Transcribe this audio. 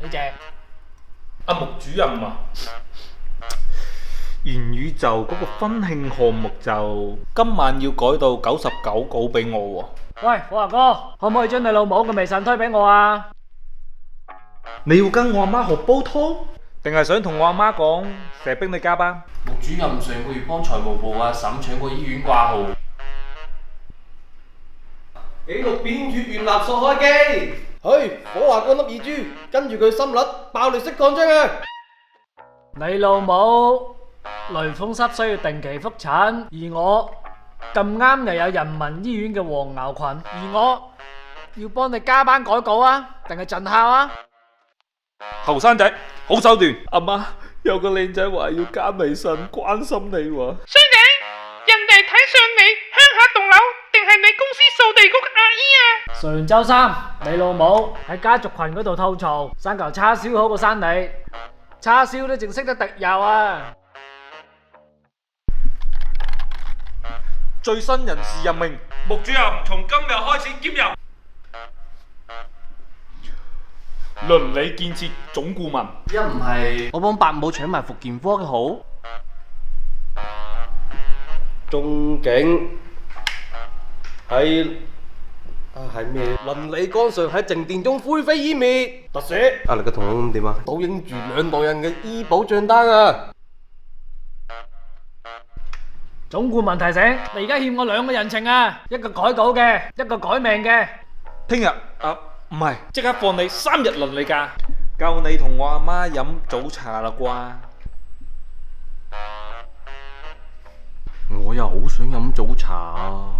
呢隻。阿穆主任啊，元宇宙嗰個婚慶項目就今晚要改到99稿俾我喎。喂，火華哥，可唔可以將你老母嘅微信推俾我啊？你要跟我阿媽學煲湯，定係想同我阿媽講成日逼你加班？穆主任上個月幫財務部阿嬸搶過醫院掛號。紀錄片越原垃圾開機，去火華哥粒二豬，跟住佢心率爆裂式擴張啊！你老母雷風濕需要定期復診，而我咁啱又有人民醫院嘅黃牛群，而我要幫你加班改稿啊，定係盡孝啊？後生仔好手段，阿媽有個靚仔話要加微信關心你喎。衰仔，人哋睇上你鄉下棟樓，定係你公司掃地嗰個阿姨啊？上周三你老母喺家族群嗰度吐槽，生嚿叉燒好過生你，叉燒都淨識得滴油啊！最新人事任命，穆主任從今日開始兼任鄰里建設總顧問。一唔係我幫伯母搶埋復健科嘅好。仲景喺咩？鄰里江上喺靜電中灰飛煙滅。特寫你個同樣點啊？倒映住2代人嘅醫保賬單啊！總顧問提醒你，而家欠我2個人情啊，一個改稿嘅，一個改命嘅。聽日唔係，即刻放你3日鄰里假，夠你同我阿媽飲早茶啦啩？我又好想飲早茶啊！